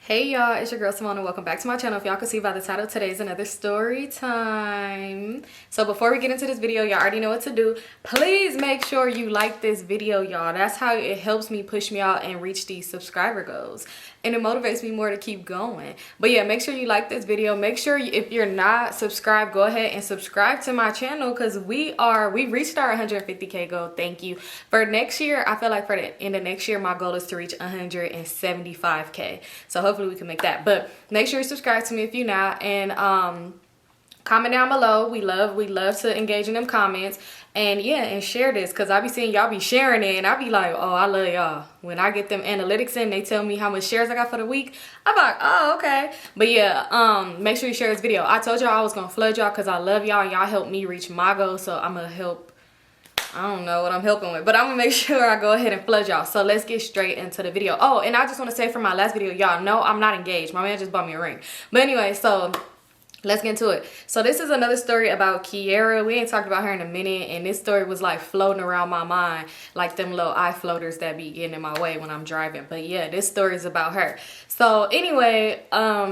Hey y'all, it's your girl Symone and welcome back to my channel. If y'all can see by the title, today's another story time. So before we get into this video, y'all already know what to do. Please make sure you like this video, y'all. That's how it helps me push me out and reach these subscriber goals. And it motivates me more to keep going. But yeah, make sure you like this video. Make sure if you're not subscribed, go ahead and subscribe to my channel because we reached our 150K goal. Thank you. For next year, I feel like for the end of next year, my goal is to reach 175K. So hopefully we can make that. But make sure you subscribe to me if you're not, and comment down below. We love to engage in them comments, and yeah, and share this because I be seeing y'all be sharing it and I be like, oh, I love y'all. When I get them analytics in, they tell me how much shares I got for the week. I'm like, oh, okay. But yeah, make sure you share this video. I told y'all I was gonna flood y'all because I love y'all and y'all help me reach my goal, so I'm gonna help. I don't know what I'm helping with, but I'm gonna make sure I go ahead and flood y'all. So let's get straight into the video. Oh, and I just want to say from my last video, y'all know I'm not engaged. My man just bought me a ring. But anyway, so let's get into it. So this is another story about Kiara. We ain't talked about her in a minute, and this story was like floating around my mind like them little eye floaters that be getting in my way when I'm driving. But yeah, this story is about her. So anyway,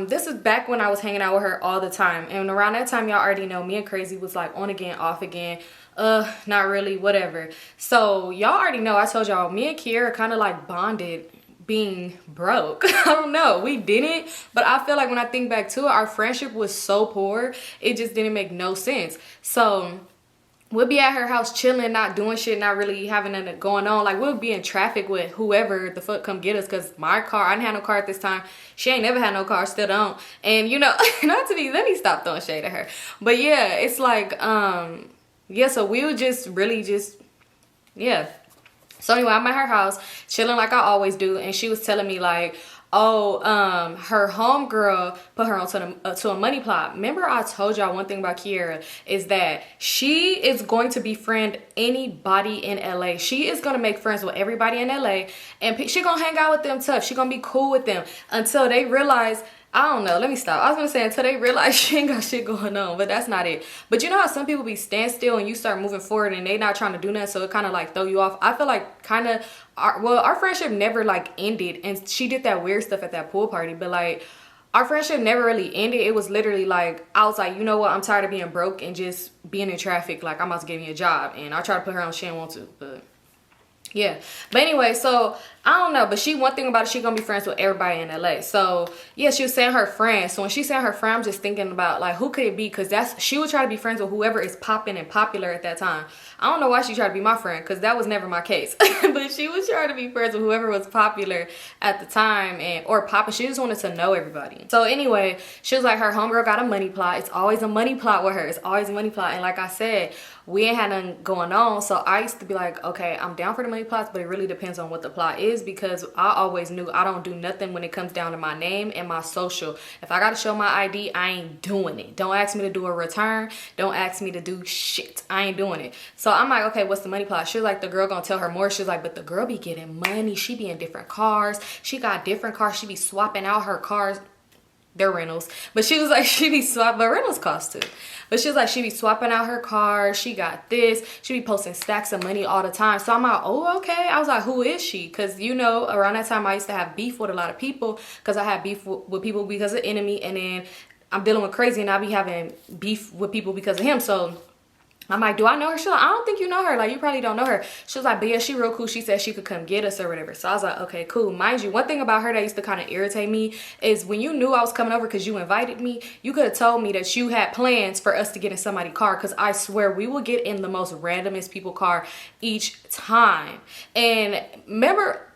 this is back when I was hanging out with her all the time, and around that time, y'all already know me and Crazy was like on again, off again. Not really, whatever. So y'all already know, I told y'all, me and Kiara kind of like bonded being broke. I don't know, we didn't, but I feel like when I think back to it, our friendship was so poor, it just didn't make no sense. So we'll be at her house chilling, not doing shit, not really having nothing going on. Like, we'll be in traffic with whoever the fuck come get us, because my car, I didn't have no car at this time. She ain't never had no car, still don't. And you know, not to be, let me stop throwing shade at her. But yeah, it's like, yeah, so we would just really just, yeah. So anyway, I'm at her house chilling like I always do, and she was telling me like, oh, her homegirl put her onto to a money plot. Remember I told y'all one thing about Kiara is that she is going to befriend anybody in LA. She is going to make friends with everybody in LA, and she gonna hang out with them tough. She gonna be cool with them until they realize, I don't know, let me stop. I was gonna say until they realize she ain't got shit going on, but that's not it. But you know how some people be stand still and you start moving forward and they not trying to do nothing, so it kind of like throw you off. I feel like kind of, our friendship never like ended, and she did that weird stuff at that pool party, but like our friendship never really ended. It was literally like, I was like, you know what, I'm tired of being broke and just being in traffic. Like, I'm about to give me a job, and I tried to put her on, she didn't want to, but yeah. But anyway, so I don't know, but one thing about it, she gonna be friends with everybody in LA. So yeah, she was saying her friend. So when she said her friend, I'm just thinking about like, who could it be? Because she would try to be friends with whoever is popping and popular at that time. I don't know why she tried to be my friend, because that was never my case. But she was trying to be friends with whoever was popular at the time, or popping. She just wanted to know everybody. So anyway, she was like, her homegirl got a money plot. It's always a money plot with her. It's always a money plot. And like I said, we ain't had nothing going on, so I used to be like, okay, I'm down for the money plots, but it really depends on what the plot is, because I always knew I don't do nothing when it comes down to my name and my social. If I gotta show my ID, I ain't doing it. Don't ask me to do a return. Don't ask me to do shit. I ain't doing it. So I'm like, okay, what's the money plot? She was like, the girl gonna tell her more. She was like, but the girl be getting money. She be in different cars. She got different cars. She be swapping out her cars. They're rentals, but she was like, she be swapping, but rentals cost too. But she was like, she be swapping out her cars. She got this. She be posting stacks of money all the time. So I'm like, oh, okay. I was like, who is she? Because, you know, around that time I used to have beef with a lot of people, because I had beef with people because of enemy, and then I'm dealing with Crazy and I be having beef with people because of him. So I'm like, do I know her? She's like, I don't think you know her. Like, you probably don't know her. She was like, but yeah, she real cool. She said she could come get us or whatever. So I was like, okay, cool. Mind you, one thing about her that used to kind of irritate me is when you knew I was coming over because you invited me, you could have told me that you had plans for us to get in somebody's car, because I swear we will get in the most randomest people car each time. And remember,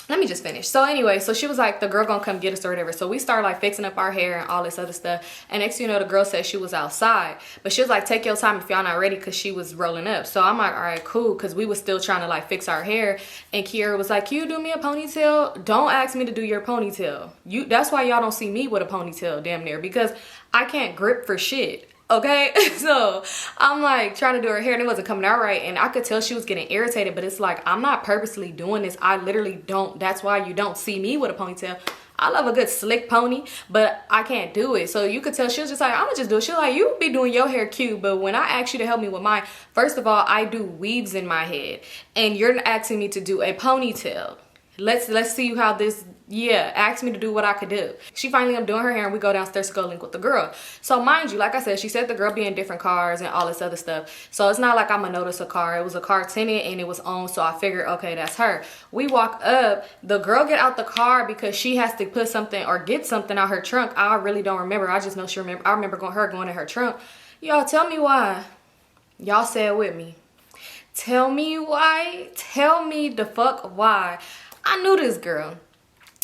let me just finish. So anyway, so she was like, the girl gonna come get us or whatever. So we started like fixing up our hair and all this other stuff. And next thing you know, the girl said she was outside. But she was like, take your time if y'all not ready, because she was rolling up. So I'm like, all right, cool. Because we was still trying to like fix our hair. And Kiara was like, can you do me a ponytail? Don't ask me to do your ponytail. That's why y'all don't see me with a ponytail damn near, because I can't grip for shit. Okay, so I'm like trying to do her hair and it wasn't coming out right, and I could tell she was getting irritated, but it's like, I'm not purposely doing this. I literally don't. That's why you don't see me with a ponytail. I love a good slick pony, but I can't do it. So you could tell she was just like, I'm gonna just do it. She was like, you be doing your hair cute, but when I ask you to help me with mine, first of all, I do weaves in my head, and you're asking me to do a ponytail. Let's see how this yeah, asked me to do what I could do. She finally ended up doing her hair and we go downstairs to go link with the girl. So mind you, like I said, she said the girl be in different cars and all this other stuff. So it's not like I'm gonna notice a car. It was a car tinted and it was on, so I figured, okay, that's her. We walk up, the girl get out the car because she has to put something or get something out her trunk. I really don't remember. I just know she remember. I remember her going in her trunk. Y'all tell me why. Y'all say it with me. Tell me why. Tell me the fuck why. I knew this girl.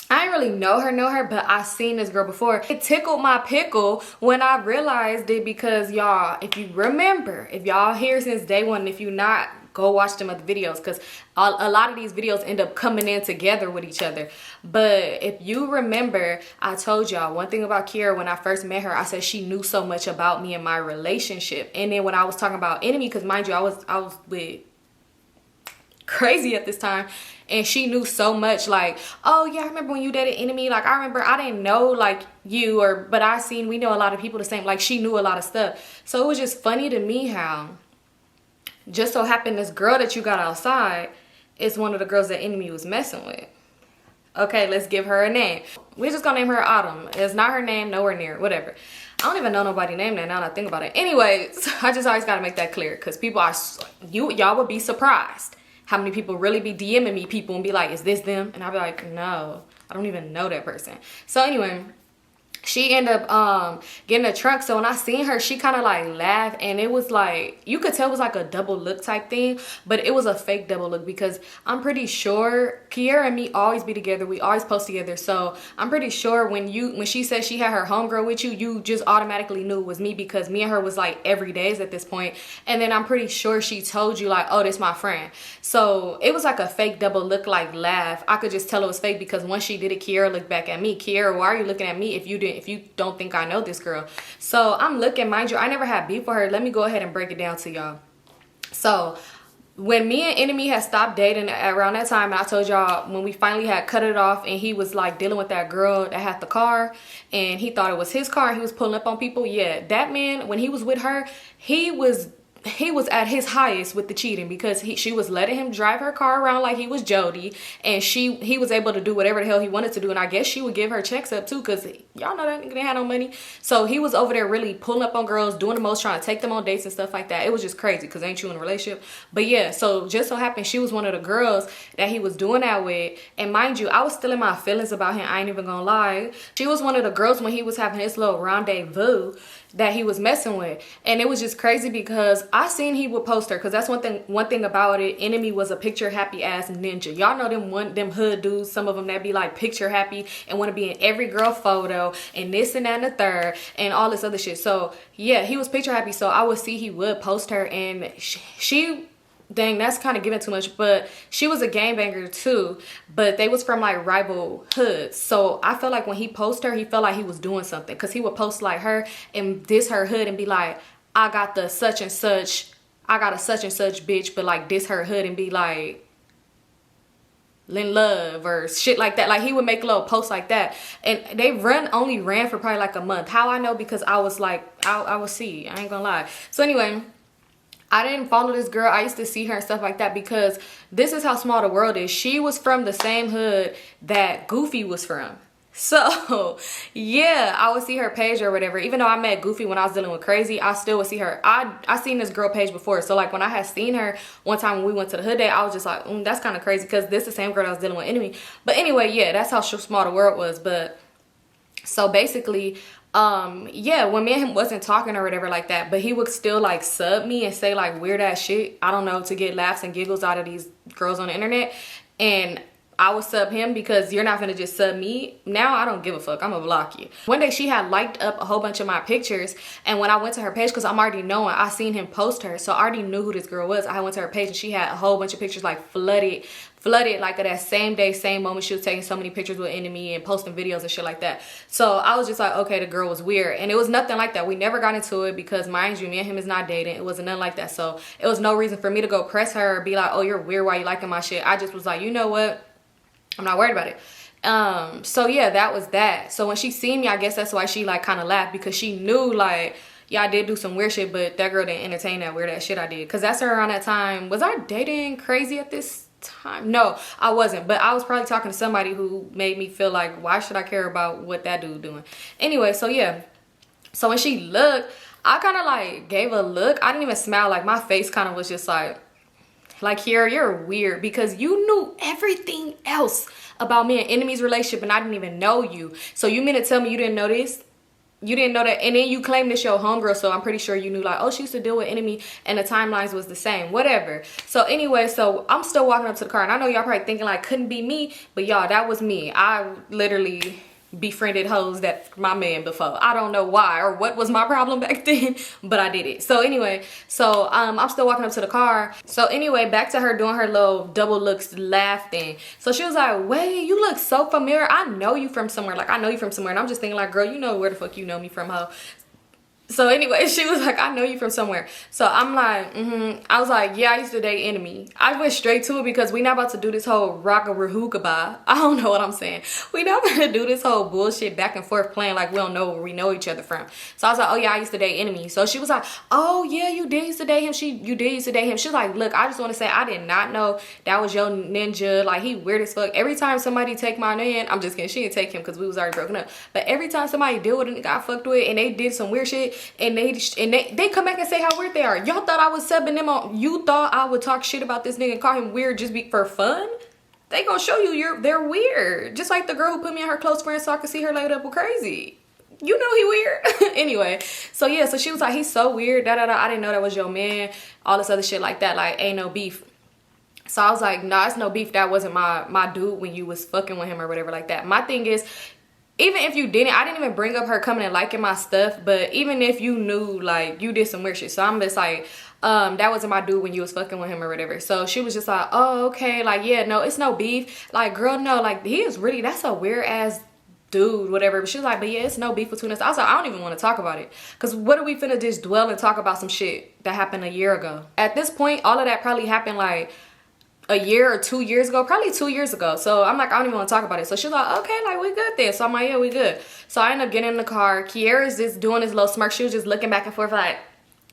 I didn't really know her, but I seen this girl before. It tickled my pickle when I realized it because y'all, if you remember, if y'all here since day one, if you not, go watch them other videos because a lot of these videos end up coming in together with each other. But if you remember, I told y'all one thing about Kiara when I first met her. I said she knew so much about me and my relationship. And then when I was talking about enemy, because mind you, I was with crazy at this time, and she knew so much, like, oh yeah, I remember when you dated enemy. Like, I remember, I didn't know like you, but we know a lot of people the same. Like, she knew a lot of stuff. So it was just funny to me how just so happened this girl that you got outside is one of the girls that enemy was messing with. Okay, let's give her a name. We're just gonna name her Autumn. It's not her name, nowhere near, whatever. I don't even know nobody named that now that I think about it. Anyways, I just always gotta make that clear because people are, y'all would be surprised how many people really be DMing me people and be like, is this them? And I'll be like, no, I don't even know that person. So anyway, she ended up getting a trunk. So when I seen her, she kind of like laughed, and it was like, you could tell it was like a double look type thing, but it was a fake double look because I'm pretty sure Kiara and me always be together. We always post together. So I'm pretty sure when she said she had her homegirl with you, you just automatically knew it was me because me and her was like every day at this point. And then I'm pretty sure she told you like, oh, this my friend. So it was like a fake double look, like laugh. I could just tell it was fake because once she did it, Kiara looked back at me. Kiara, why are you looking at me if you don't think I know this girl? So I'm looking, mind you, I never had beef with her. Let me go ahead and break it down to y'all. So when me and enemy had stopped dating around that time, and I told y'all when we finally had cut it off and he was like dealing with that girl that had the car and he thought it was his car and he was pulling up on people, yeah, that man, when he was with her, he was at his highest with the cheating because she was letting him drive her car around like he was Jody, and he was able to do whatever the hell he wanted to do, and I guess she would give her checks up too because y'all know that nigga didn't have no money. So he was over there really pulling up on girls, doing the most, trying to take them on dates and stuff like that. It was just crazy because ain't you in a relationship? But yeah, so just so happened she was one of the girls that he was doing that with, and mind you, I was still in my feelings about him. I ain't even gonna lie. She was one of the girls when he was having his little rendezvous that he was messing with, and it was just crazy because I seen he would post her because that's one thing about it. Enemy was a picture happy ass ninja. Y'all know them hood dudes, some of them that be like picture happy and want to be in every girl photo and this and that and the third and all this other shit. So yeah, he was picture happy, so I would see he would post her, and she dang, that's kind of giving too much, but she was a gangbanger too, but they was from like rival hoods. So I felt like when he posted her, he felt like he was doing something because he would post like her and diss her hood and be like, I got the such and such, I got a such and such bitch, but like diss her hood and be like in love or shit like that. Like he would make little posts like that, and they only ran for probably like a month. How I know? Because I was like, I would see, I ain't gonna lie. So anyway, I didn't follow this girl. I used to see her and stuff like that because this is how small the world is. She was from the same hood that Goofy was from. So yeah, I would see her page or whatever. Even though I met Goofy when I was dealing with Crazy, I still would see her. I seen this girl page before. So like when I had seen her one time when we went to the hood day, I was just like, that's kind of crazy because this is the same girl that was dealing with enemy. But anyway, yeah, that's how small the world was. But so basically, yeah, when me and him wasn't talking or whatever like that, but he would still like sub me and say like weird ass shit, I don't know, to get laughs and giggles out of these girls on the internet. And I would sub him because you're not gonna just sub me. Now I don't give a fuck, I'm gonna block you. One day she had liked up a whole bunch of my pictures, and when I went to her page, because I'm already knowing, I seen him post her, so I already knew who this girl was. I went to her page and she had a whole bunch of pictures like flooded like that same day, same moment. She was taking so many pictures with enemy and posting videos and shit like that. So I was just like, okay, the girl was weird. And it was nothing like that. We never got into it because mind you, me and him is not dating. It wasn't nothing like that. So it was no reason for me to go press her or be like, oh, you're weird, why you liking my shit? I just was like, you know what, I'm not worried about it. So yeah, that was that. So when she seen me, I guess that's why she like kind of laughed, because she knew like, yeah, I did do some weird shit, but that girl didn't entertain that weird ass shit I did. Because that's around that time. Was I dating Crazy at this time. No, I wasn't, but I was probably talking to somebody who made me feel like, why should I care about what that dude doing? Anyway, so yeah. So when she looked, I kind of like gave a look. I didn't even smile. Like my face kind of was just like here, you're weird because you knew everything else about me and Enemy's relationship and I didn't even know you. So you mean to tell me you didn't know this? You didn't know that, and then you claim this your homegirl, so I'm pretty sure you knew like, oh, she used to deal with Enemy and the timelines was the same, whatever. So anyway, so I'm still walking up to the car, and I know y'all probably thinking like, couldn't be me, but y'all, that was me. I literally befriended hoes that my man before. I don't know why or what was my problem back then, but I did it. So anyway, so I'm still walking up to the car. So anyway, back to her doing her little double looks laugh thing. So she was like, wait, you look so familiar. I know you from somewhere. Like I know you from somewhere. And I'm just thinking like, girl, you know where the fuck you know me from, hoe. So anyway, she was like, I know you from somewhere. So I'm like, I was like, yeah, I used to date Enemy. I went straight to it because we not about to do this whole rock-a-rahooka-bye. I don't know what I'm saying. We not going to do this whole bullshit back and forth playing like we don't know where we know each other from. So I was like, oh yeah, I used to date Enemy. So she was like, oh yeah, you did used to date him. You did used to date him. She's like, look, I just want to say I did not know that was your ninja. Like he weird as fuck. Every time somebody take my man, I'm just kidding. She didn't take him because we was already broken up. But every time somebody deal with it and got fucked with and they did some weird shit, and they come back and say how weird they are. Y'all thought I was subbing them on. You thought I would talk shit about this nigga and call him weird just for fun? They gonna show you they're weird. Just like the girl who put me in her close friends so I could see her laid up with crazy. You know he weird. Anyway, so yeah, so she was like, he's so weird, da da da. I didn't know that was your man. All this other shit like that. Like ain't no beef. So I was like, nah, it's no beef. That wasn't my dude when you was fucking with him or whatever like that. My thing is, even if you didn't, I didn't even bring up her coming and liking my stuff, but even if you knew, like, you did some weird shit. So I'm just like, that wasn't my dude when you was fucking with him or whatever. So she was just like, oh, okay, like, yeah, no, it's no beef. Like, girl, no, like, he is really, that's a weird ass dude, whatever. But she was like, but yeah, it's no beef between us. I was like, I don't even want to talk about it, because what are we finna just dwell and talk about some shit that happened a year ago? At this point, all of that probably happened like a year or 2 years ago, probably 2 years ago. So I'm like, I don't even want to talk about it. So she's like, okay, like we good then. So I'm like, yeah, we good. So I end up getting in the car. Kiara's just doing this little smirk. She was just looking back and forth like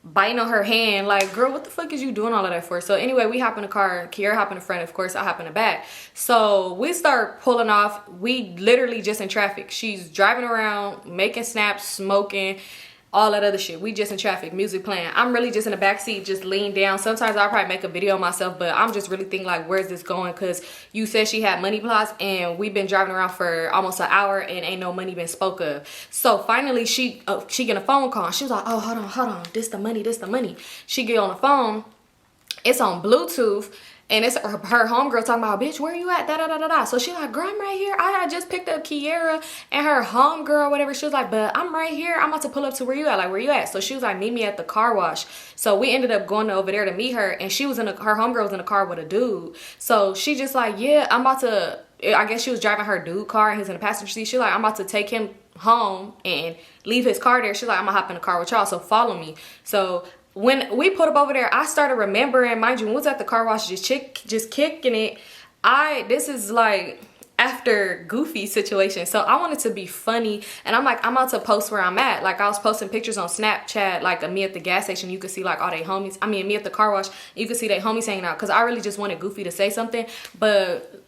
biting on her hand like, girl, what the fuck is you doing all of that for? So anyway, we hop in the car. Kiara hop in the front, of course, I hop in the back. So we start pulling off. We literally just in traffic. She's driving around, making snaps, smoking, all that other shit. We just in traffic, music playing. I'm really just in the back seat, just leaned down. Sometimes I'll probably make a video of myself, but I'm just really thinking like, where's this going? Because you said she had money plots, and we've been driving around for almost an hour and ain't no money been spoke of. So finally she get a phone call. She was like, oh, hold on, this the money. She get on the phone, it's on Bluetooth, and it's her homegirl talking about, bitch, where you at? Da da da da da. So she's like, girl, I'm right here. I had just picked up Kiara and her homegirl, whatever. She was like, but I'm right here. I'm about to pull up to where you at. Like, where you at? So she was like, meet me at the car wash. So we ended up going over there to meet her, and she was her homegirl was in the car with a dude. So she just like, yeah, I'm about to. I guess she was driving her dude car and he was in the passenger seat. She's like, I'm about to take him home and leave his car there. She's like, I'm gonna hop in the car with y'all, so follow me. So when we put up over there, I started remembering, mind you, when we was at the car wash just kicking it, this is like after Goofy situation. So I wanted to be funny, and I'm like, I'm about to post where I'm at. Like I was posting pictures on Snapchat, like of me at the gas station. You could see like all they homies. I mean, me at the car wash, you could see they homies hanging out, because I really just wanted Goofy to say something, but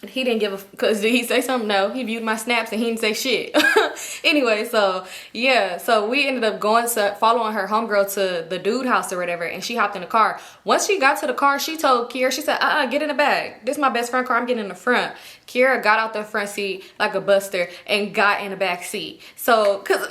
he didn't give a, because did he say something? No, he viewed my snaps and he didn't say shit. Anyway, so yeah, so we ended up following her homegirl to the dude house or whatever, and she hopped in the car. Once she got to the car, she told Kiara, she said, get in the back. This is my best friend car, I'm getting in the front. Kiara got out the front seat like a buster and got in the back seat. So, cause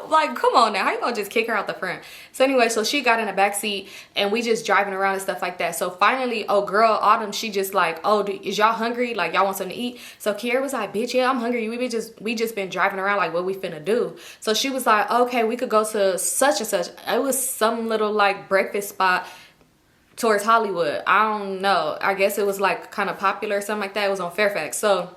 like, come on now, how you gonna just kick her out the front? So anyway, so she got in the back seat and we just driving around and stuff like that. So finally, oh girl, Autumn, she just like, oh, is y'all hungry? Like y'all want something to eat? So Kiara was like, bitch, yeah, I'm hungry. We just been driving around, like what we finna do? So she was like, okay, we could go to such and such. It was some little like breakfast spot towards Hollywood. I don't know. I guess it was like kind of popular or something like that. It was on Fairfax. So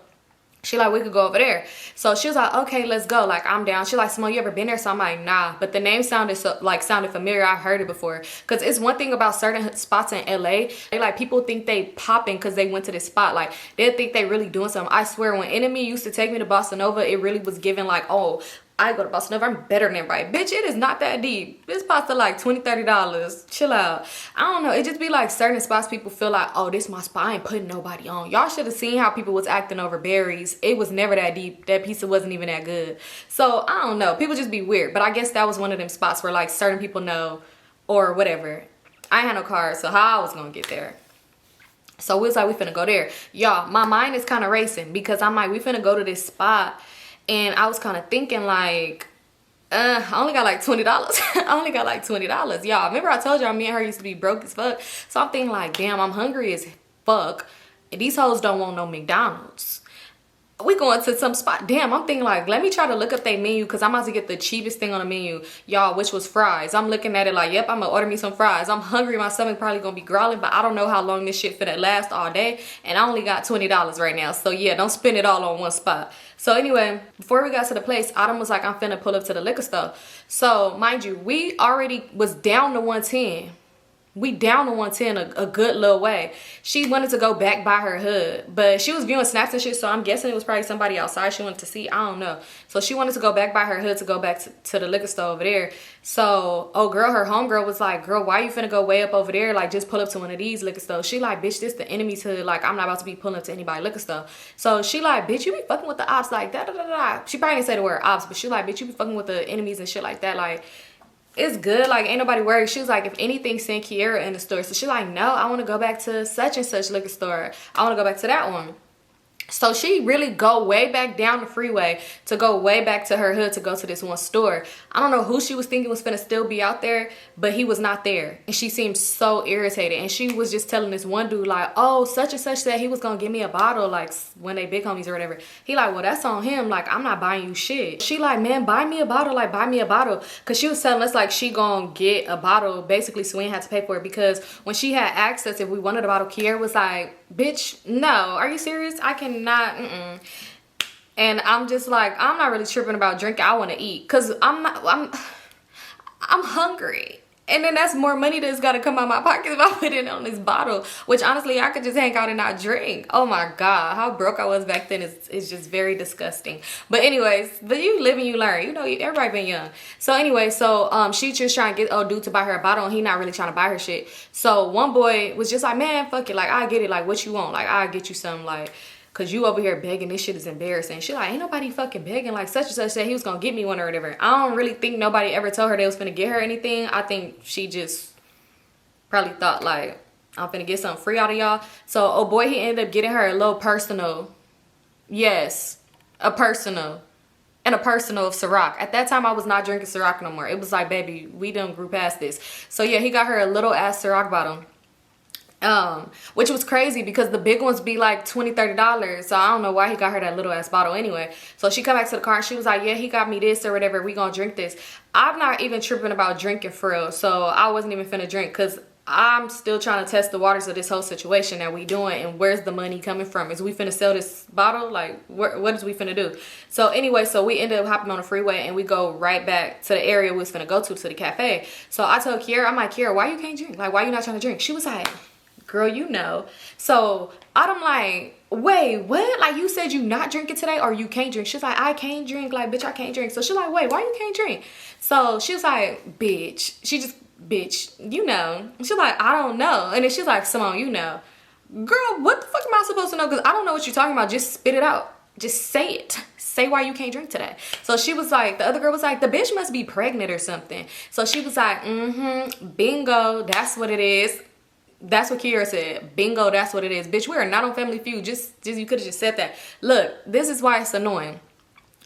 she like, we could go over there. So she was like, okay, let's go. Like, I'm down. She like, Symone, you ever been there? So I'm like, nah. But the name sounded familiar. I've heard it before. Because it's one thing about certain spots in LA. They like, people think they popping because they went to this spot. Like, they think they really doing something. I swear, when Enemy used to take me to Bossa Nova, it really was giving like, oh, I go to Boston Never, I'm better than everybody. Bitch, it is not that deep. This pasta like $20, $30. Chill out. I don't know. It just be like certain spots people feel like, oh, this my spot. I ain't putting nobody on. Y'all should have seen how people was acting over berries. It was never that deep. That pizza wasn't even that good. So I don't know. People just be weird. But I guess that was one of them spots where like certain people know or whatever. I ain't had no car, so how I was gonna get there. So we was like, we finna go there. Y'all, my mind is kind of racing because I'm like, we finna go to this spot. And I was kind of thinking like, I only got like $20. I only got like $20. Y'all, remember I told y'all me and her used to be broke as fuck. So I'm thinking like, damn, I'm hungry as fuck. And these hoes don't want no McDonald's. We going to some spot. Damn, I'm thinking like, let me try to look up their menu because I'm about to get the cheapest thing on the menu, y'all, which was fries. I'm looking at it like, yep, I'm gonna order me some fries. I'm hungry. My stomach probably gonna be growling, but I don't know how long this shit finna last all day. And I only got $20 right now. So yeah, don't spend it all on one spot. So anyway, before we got to the place, Autumn was like, I'm finna pull up to the liquor store. So mind you, we already was down to 110. We down to 110 a good little way. She wanted to go back by her hood, but she was viewing snaps and shit, so I'm guessing it was probably somebody outside she wanted to see. I don't know. So she wanted to go back by her hood to go back to the liquor store over there. So, oh girl, her homegirl was like, girl, why you finna go way up over there? Like, just pull up to one of these liquor stores. She like, bitch, this the enemy's hood. Like, I'm not about to be pulling up to anybody liquor store. So she like, bitch, you be fucking with the ops like da. She probably didn't say the word ops, but she like, bitch, you be fucking with the enemies and shit like that. Like, it's good, like ain't nobody worried. She was like, if anything, send Kiara in the store. So she's like, no, I want to go back to such and such liquor store. I want to go back to that one. So she really go way back down the freeway to go way back to her hood to go to this one store. I don't know who she was thinking was finna still be out there, but he was not there. And she seemed so irritated. And she was just telling this one dude like, oh, such and such said he was gonna give me a bottle, like when they big homies or whatever. He like, well, that's on him. Like, I'm not buying you shit. She like, man, buy me a bottle. Like, buy me a bottle. Cause she was telling us like she gonna get a bottle basically so we ain't had to pay for it. Because when she had access, if we wanted a bottle, Kiara was like, bitch, no, are you serious? I cannot. And I'm just like, I'm not really tripping about drinking. I want to eat because I'm hungry. And then that's more money that's got to come out of my pocket if I put it on this bottle, which honestly I could just hang out and not drink. Oh my god, how broke I was back then is just very disgusting. But anyways, but you live and you learn. You know, everybody been young. So anyway, so she just trying to get old dude to buy her a bottle and he not really trying to buy her shit. So one boy was just like, man, fuck it, like I get it, like what you want, like I'll get you something, like cause you over here begging, this shit is embarrassing. She like, ain't nobody fucking begging, like such and such said he was gonna get me one or whatever. I don't really think nobody ever told her they was finna get her anything. I think she just probably thought like, I'm finna get something free out of y'all. So oh boy, he ended up getting her a little personal. Yes, a personal. And a personal of Ciroc. At that time I was not drinking Ciroc no more. It was like, baby, we done grew past this. So yeah, he got her a little ass Ciroc bottle. Which was crazy because the big ones be like $20-$30. So I don't know why he got her that little ass bottle anyway. So she come back to the car and she was like, yeah, he got me this or whatever, we gonna drink this. I'm not even tripping about drinking for real, so I wasn't even finna drink because I'm still trying to test the waters of this whole situation that we doing, and where's the money coming from? Is we finna sell this bottle? Like, what is we finna do? So anyway, so we ended up hopping on the freeway and we go right back to the area we was finna go to the cafe. So I told Kiara, I'm like, Kiara, why you can't drink? Like, why you not trying to drink? She was like, girl, you know. So I'm like, wait, what? Like, you said you not drinking today or you can't drink? She's like, I can't drink. Like, bitch, I can't drink. So she's like, wait, why you can't drink? So she was like, bitch. Bitch, you know. She's like, I don't know. And then she's like, Symone, you know. Girl, what the fuck am I supposed to know? Because I don't know what you're talking about. Just spit it out. Just say it. Say why you can't drink today. So she was like, the other girl was like, the bitch must be pregnant or something. So she was like, bingo, that's what it is. That's what Kiara said. Bingo, that's what it is. Bitch, we are not on Family Feud. Just you could have just said that. Look, this is why it's annoying.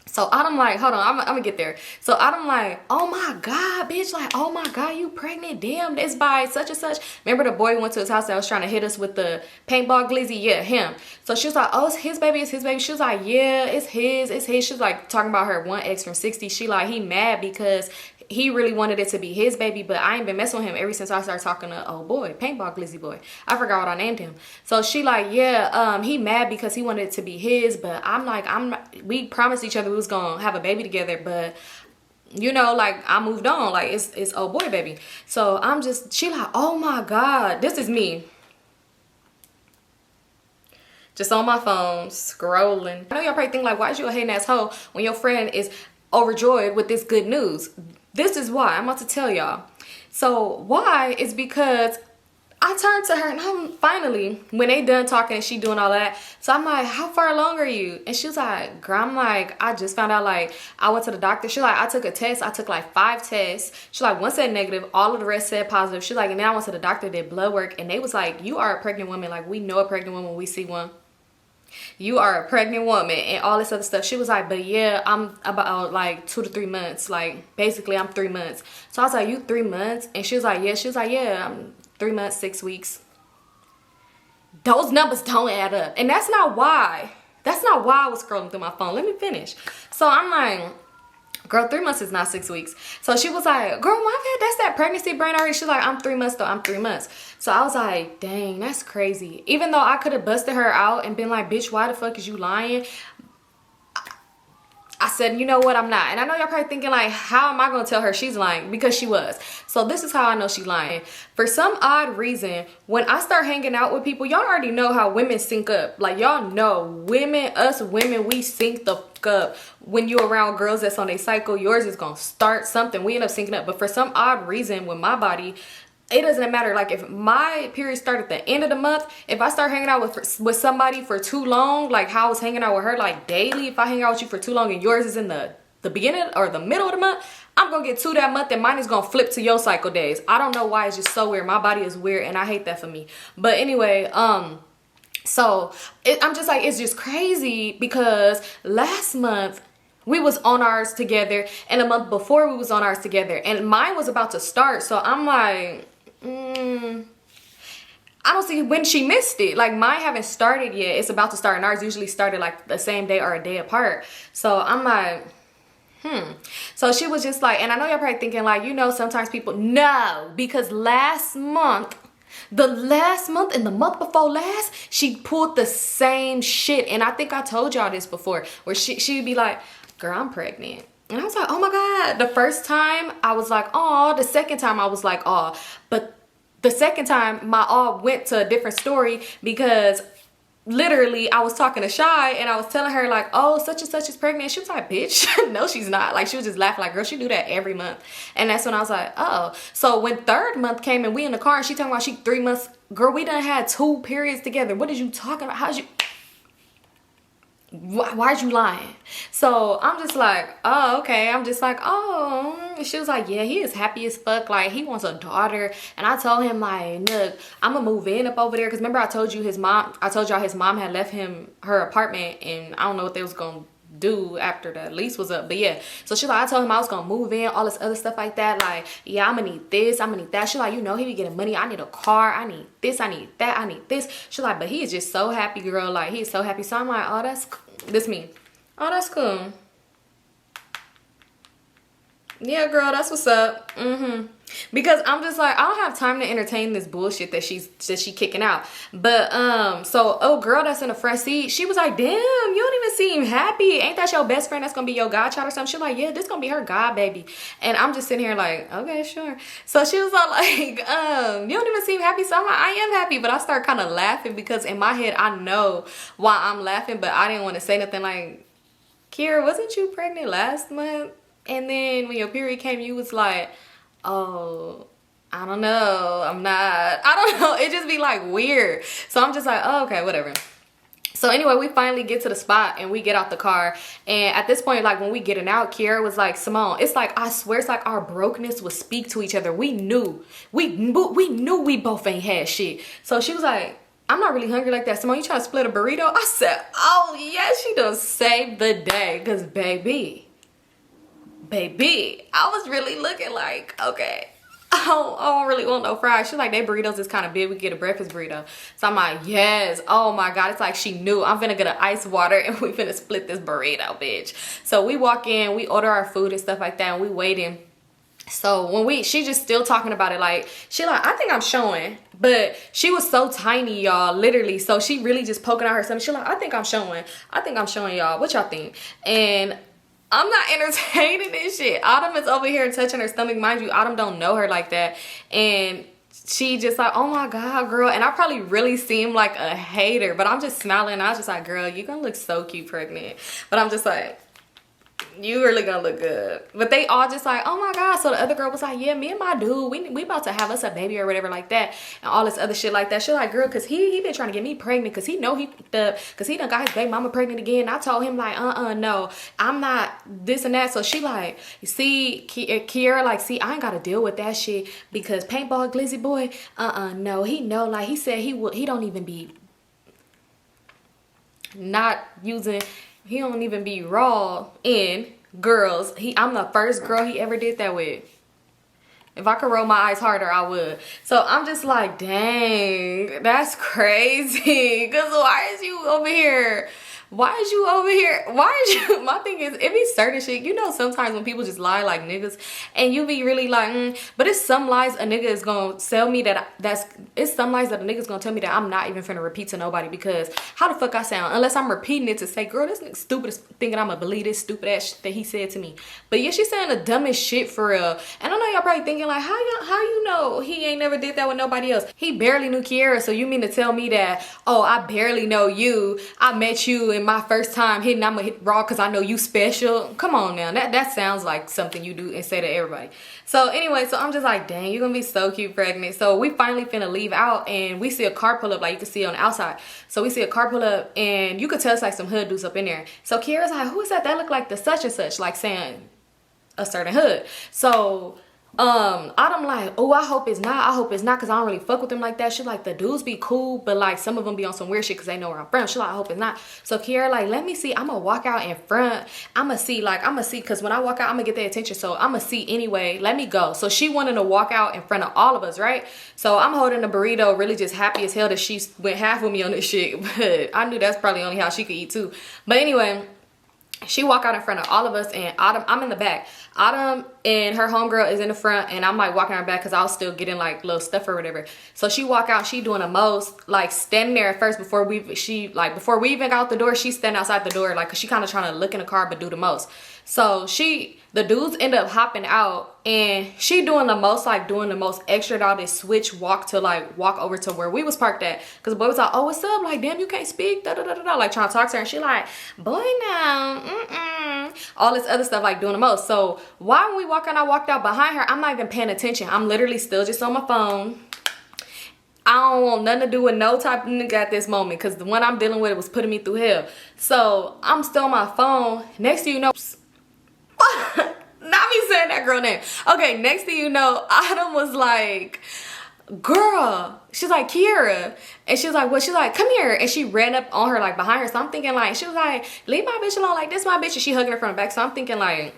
So I'm like, hold on, I'm gonna get there. So I'm like, oh my god, bitch, like, oh my god, you pregnant? Damn, this by such and such. Remember the boy went to his house that was trying to hit us with the paintball glizzy? Yeah, him. So she was like, oh, it's his baby, it's his baby. She was like, yeah, it's his. She was like talking about her one ex from 60. She like, he mad because he really wanted it to be his baby, but I ain't been messing with him ever since I started talking to oh boy, paintball glizzy boy. I forgot what I named him. So she like, yeah, he mad because he wanted it to be his, but I'm like, we promised each other we was gonna have a baby together, but you know, like I moved on, like it's oh boy baby. So she like, oh my god, this is me just on my phone scrolling. I know y'all probably think like, why is you a hating ass hoe when your friend is overjoyed with this good news. This is why. I'm about to tell y'all. So why is because I turned to her and I'm finally, when they done talking and she doing all that, so I'm like, how far along are you? And she was like, girl, I'm like, I just found out, like, I went to the doctor. She's like, I took a test. I took like 5 tests. She's like, one said negative, all of the rest said positive. She's like, and then I went to the doctor, did blood work, and they was like, you are a pregnant woman. Like, we know a pregnant woman when we see one. You are a pregnant woman and all this other stuff. She was like, but yeah, I'm about like 2 to 3 months. Like, basically, I'm 3 months. So I was like, you 3 months? And she was like, yeah. She was like, yeah, I'm 3 months, 6 weeks. Those numbers don't add up. And that's not why. That's not why I was scrolling through my phone. Let me finish. So I'm like, girl, 3 months is not 6 weeks. So she was like, girl, my bad, that's that pregnancy brain already. She's like, I'm 3 months though, I'm 3 months. So I was like, dang, that's crazy. Even though I could have busted her out and been like, bitch, why the fuck is you lying? I said, you know what, I'm not. And I know y'all probably thinking like, how am I gonna tell her she's lying? Because she was. So this is how I know she's lying. For some odd reason, when I start hanging out with people, y'all already know how women sync up. Like, y'all know, women, us women, we sync the fuck up. When you around girls that's on a cycle, yours is gonna start something. We end up syncing up. But for some odd reason, with my body, it doesn't matter. Like, if my period started at the end of the month, if I start hanging out with somebody for too long, like how I was hanging out with her like daily, if I hang out with you for too long and yours is in the beginning or the middle of the month, I'm gonna get 2 that month and mine is gonna flip to your cycle days. I don't know why. It's just so weird. My body is weird and I hate that for me. But anyway, so I'm just like, it's just crazy because last month we was on ours together and a month before we was on ours together and mine was about to start. So I'm like, I don't see when she missed it. Like, mine haven't started yet. It's about to start, and ours usually started like the same day or a day apart. So I'm like, So she was just like, and I know y'all probably thinking like, you know, sometimes people, no, because last month, the last month and the month before last, she pulled the same shit. And I think I told y'all this before, where she'd be like, girl, I'm pregnant. And I was like, oh my God. The first time I was like, oh. The second time I was like, oh. But the second time my awe went to a different story because literally I was talking to Shy and I was telling her like, oh, such and such is pregnant. She was like, bitch, no, she's not. Like, she was just laughing like, girl, she do that every month. And that's when I was like, oh. So when 3rd month came and we in the car and she talking about she 3 months, girl, we done had 2 periods together. What is you talking about? How'd you... Why'd you lying? So I'm just like, oh, okay. I'm just like, oh. She was like, yeah, he is happy as fuck. Like, he wants a daughter. And I told him like, look, I'm gonna move in up over there. Cause remember I told y'all his mom had left him her apartment and I don't know what they was gonna do after the lease was up. But yeah, so she's like, I told him I was gonna move in, all this other stuff like that. Like, yeah, I'm gonna need this, I'm gonna need that. She's like, you know, he be getting money. I need a car, I need this, I need that, I need this. She's like, but he is just so happy, girl. Like, he's so happy. So I'm like, oh, that's this me. Oh, that's cool. Yeah, girl, that's what's up. Because I'm just like, I don't have time to entertain this bullshit that she kicking out. But so oh girl that's in the front seat, she was like, damn, you don't even seem happy. Ain't that your best friend that's gonna be your godchild or something? She's like, yeah, this gonna be her god baby. And I'm just sitting here like, okay, sure. So she was all like, you don't even seem happy. So I'm like, I am happy, but I start kind of laughing because in my head I know why I'm laughing, but I didn't want to say nothing. Like, Kiara, wasn't you pregnant last month? And then when your period came, you was like, oh, I don't know, I'm not, I don't know. It just be like weird. So I'm just like, oh, okay, whatever. So anyway, we finally get to the spot and we get out the car. And at this point, like when we getting out, Kiara was like, Symone, it's like, I swear it's like our brokenness would speak to each other. We knew we both ain't had shit. So she was like, I'm not really hungry like that. Symone, you trying to split a burrito? I said, oh yeah, she done saved the day. Cause baby, I was really looking like, okay, I don't really want no fries. She's like, they burritos is kind of big. We get a breakfast burrito. So I'm like, yes. Oh my God. It's like she knew. I'm finna get an ice water and we finna split this burrito, bitch. So we walk in, we order our food and stuff like that, and we waiting. So when she just still talking about it, like, she like, I think I'm showing. But she was so tiny, y'all, literally. So she really just poking out her stomach. She like, I think I'm showing. I think I'm showing y'all. What y'all think? And I'm not entertaining this shit. Autumn is over here touching her stomach. Mind you, Autumn don't know her like that. And she just like, oh my God, girl. And I probably really seem like a hater, but I'm just smiling. I was just like, girl, you gonna look so cute pregnant. But I'm just like, you really gonna look good. But they all just like, oh my God. So the other girl was like, yeah, me and my dude, we about to have us a baby or whatever like that. And all this other shit like that. She like, girl, cause he been trying to get me pregnant cause he know cause he done got his baby mama pregnant again. I told him like, no, I'm not this and that. So she like, see, Kiara like, see, I ain't gotta deal with that shit because paintball glizzy boy, no, he know, like he said he don't even be not using, he don't even be raw in girls. I'm the first girl he ever did that with. If I could roll my eyes harder, I would. So I'm just like, dang, that's crazy. Cause why is you over here? Why is you over here? Why is you? My thing is, it be certain shit. You know, sometimes when people just lie like niggas, and you be really like, but it's some lies a nigga is gonna tell me it's some lies that a nigga's gonna tell me that I'm not even finna repeat to nobody because how the fuck I sound? Unless I'm repeating it to say, girl, this nigga stupid as thinking I'ma believe this stupid ass shit that he said to me. But yeah, she's saying the dumbest shit for real. And I know y'all probably thinking like, how you know he ain't never did that with nobody else? He barely knew Kiara, so you mean to tell me that, oh, I barely know you. I met you in my first time hitting, I'ma hit raw because I know you special. Come on now, that sounds like something you do and say to everybody. So anyway, so I'm just like, dang, you're gonna be so cute pregnant. So we finally finna leave out and we see a car pull up, like you can see on the outside. So we see a car pull up and you could tell it's like some hood dudes up in there. So Kiara's like, who is that? That look like the such and such, like saying a certain hood. So Autumn like, oh, I hope it's not because I don't really fuck with them like that. She like, the dudes be cool, but like some of them be on some weird shit because they know where I'm from. She like, I hope it's not. So Kiara like, let me see. I'm gonna walk out in front. I'm gonna see because when I walk out I'm gonna get their attention, so I'm gonna see anyway. Let me go. So she wanted to walk out in front of all of us, right? So I'm holding the burrito, really just happy as hell that she went half with me on this shit, but I knew that's probably only how she could eat too. But anyway, she walk out in front of all of us and Autumn, I'm in the back. Autumn and her homegirl is in the front and I'm like walking her back because I was still getting like little stuff or whatever. So she walk out, she doing the most, like standing there at first before we even got out the door, she's standing outside the door like cause she kind of trying to look in the car but do the most. So the dudes end up hopping out and she doing the most extra out this switch walk to like walk over to where we was parked at. Cause the boy was like, oh, what's up? Like, damn, you can't speak, like trying to talk to her. And she like, boy, now, all this other stuff, like doing the most. So why when we walk out, I walked out behind her, I'm not even paying attention. I'm literally still just on my phone. I don't want nothing to do with no type of nigga at this moment because the one I'm dealing with was putting me through hell. So I'm still on my phone. Next thing you know, not me saying that girl name. Okay, next thing you know, Autumn was like, girl, she's like, Kiara. And she was like, what? She's like, come here. And she ran up on her, like behind her. So I'm thinking like, she was like, leave my bitch alone. Like, this my bitch. And she hugging her from the back. So I'm thinking like,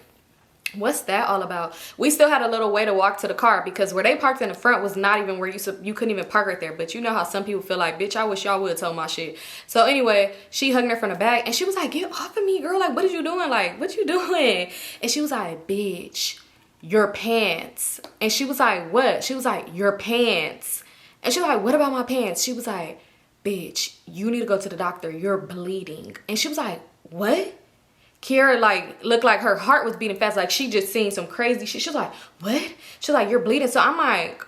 what's that all about? We still had a little way to walk to the car because where they parked in the front was not even where you couldn't even park right there. But you know how some people feel like, bitch, I wish y'all would have told my shit. So anyway, she hugging her from the back and she was like, get off of me, girl. Like, what are you doing? Like, what you doing? And she was like, bitch, your pants. And she was like, what? She was like, your pants. And she was like, what about my pants? She was like, bitch, you need to go to the doctor. You're bleeding. And she was like, what? Kiara like looked like her heart was beating fast, like she just seen some crazy shit. She was like, what? She's like, you're bleeding. So I'm like,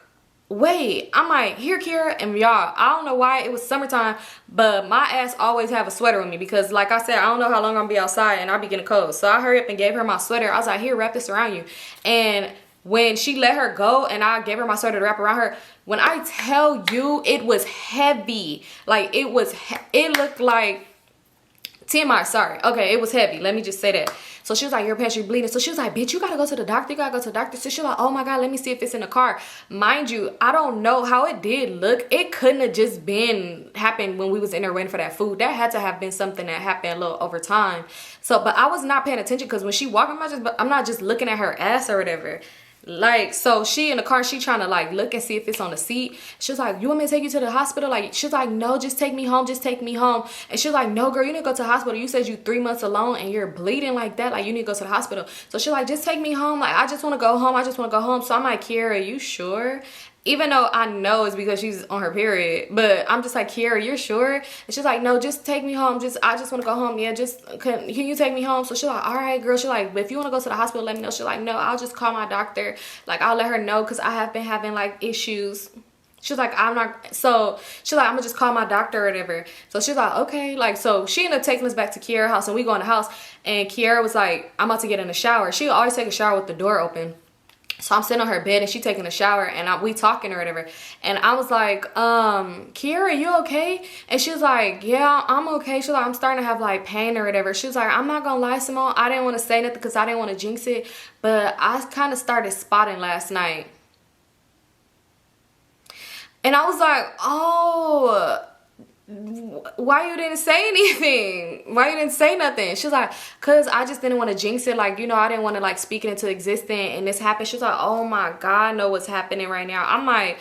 wait. I'm like, here, Kiara. And y'all, I don't know why it was summertime, but my ass always have a sweater with me because like I said, I don't know how long I'm gonna be outside and I'll be getting cold. So I hurry up and gave her my sweater. I was like, here, wrap this around you. And when she let her go and I gave her my sweater to wrap around her, when I tell you it was heavy, like it looked like TMI, sorry. Okay, it was heavy. Let me just say that. So she was like, your pants, you're bleeding. So she was like, bitch, you gotta go to the doctor. You gotta go to the doctor. So she was like, oh my God, let me see if it's in the car. Mind you, I don't know how it did look. It couldn't have just happened when we was in there waiting for that food. That had to have been something that happened a little over time. So, but I was not paying attention because when she walked, I'm not just looking at her ass or whatever. Like, so she in the car, she trying to like look and see if it's on the seat. She was like, you want me to take you to the hospital? Like, she's like, no, just take me home. Just take me home. And she was like, no, girl, you need to go to the hospital. You said you 3 months alone and you're bleeding like that. Like, you need to go to the hospital. So she's like, just take me home. Like, I just want to go home. I just want to go home. So I'm like, Kiara, you sure? Even though I know it's because she's on her period, but I'm just like, Kiara, you're sure? And she's like, no, just take me home. I just want to go home. Yeah, can you take me home? So she's like, all right, girl. She's like, but if you want to go to the hospital, let me know. She's like, no, I'll just call my doctor. Like, I'll let her know because I have been having like issues. She was like, I'm not, so she's like, I'm gonna just call my doctor or whatever. So she's like, okay. Like, so she ended up taking us back to Kiara's house, and we go in the house, and Kiara was like, I'm about to get in the shower. She would always take a shower with the door open. So I'm sitting on her bed and she taking a shower, and we talking or whatever. And I was like, Kiara, you okay? And she was like, yeah, I'm okay. She's like, I'm starting to have like pain or whatever. She was like, I'm not gonna lie, Symone, I didn't want to say nothing because I didn't want to jinx it, but I kind of started spotting last night. And I was like, oh, why you didn't say anything? Why you didn't say nothing? She was like, cause I just didn't want to jinx it. Like, you know, I didn't want to like speak it into existence, and this happened. She was like, oh my God, I know what's happening right now. I'm like,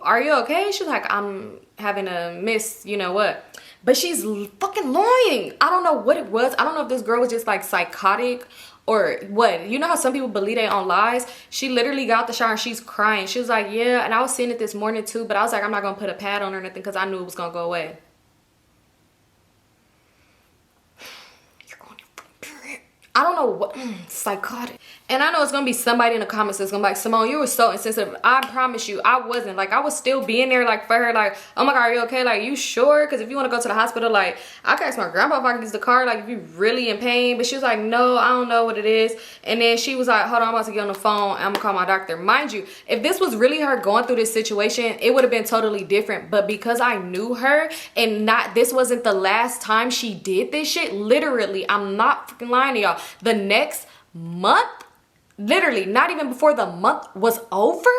are you okay? She was like, I'm having a miss, you know what? But she's fucking lying. I don't know what it was. I don't know if this girl was just like psychotic or what. You know how some people believe their own lies? She literally got out the shower and she's crying. She was like, yeah, and I was seeing it this morning too, but I was like, I'm not gonna put a pad on or nothing because I knew it was gonna go away. I don't know what, psychotic. And I know it's gonna be somebody in the comments that's gonna be like, Symone, you were so insensitive. I promise you, I wasn't. Like, I was still being there, like, for her, like, oh my God, are you okay? Like, you sure? Because if you want to go to the hospital, like, I could ask my grandpa if I can use the car, like, if you're really in pain. But she was like, no, I don't know what it is. And then she was like, hold on, I'm about to get on the phone. I'm gonna call my doctor. Mind you, if this was really her going through this situation, it would have been totally different. But because I knew her and this wasn't the last time she did this shit, literally, I'm not fucking lying to y'all, the next month, literally not even before the month was over,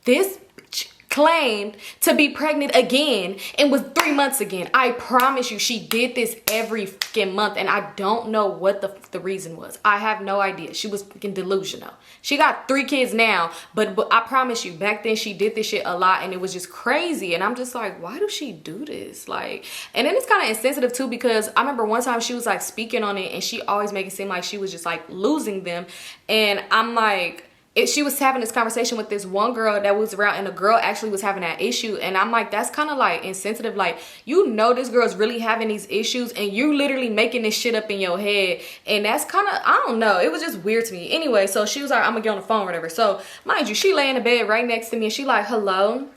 this bitch claimed to be pregnant again and was 3 months again. I promise you, she did this every fucking month, and I don't know what the reason was. I have no idea. She was fucking delusional. She got 3 kids now, but I promise you, back then she did this shit a lot, and it was just crazy. And I'm just like, why does she do this? Like, and then it's kind of insensitive too, because I remember one time she was like speaking on it, and she always make it seem like she was just like losing them. And I'm like, she was having this conversation with this one girl that was around, and the girl actually was having that issue. And I'm like, that's kind of like insensitive. Like, you know, this girl's really having these issues, and you literally making this shit up in your head. And that's kind of, I don't know, it was just weird to me. Anyway, so she was like, I'm gonna get on the phone or whatever. So mind you, she lay in the bed right next to me, and she like, hello.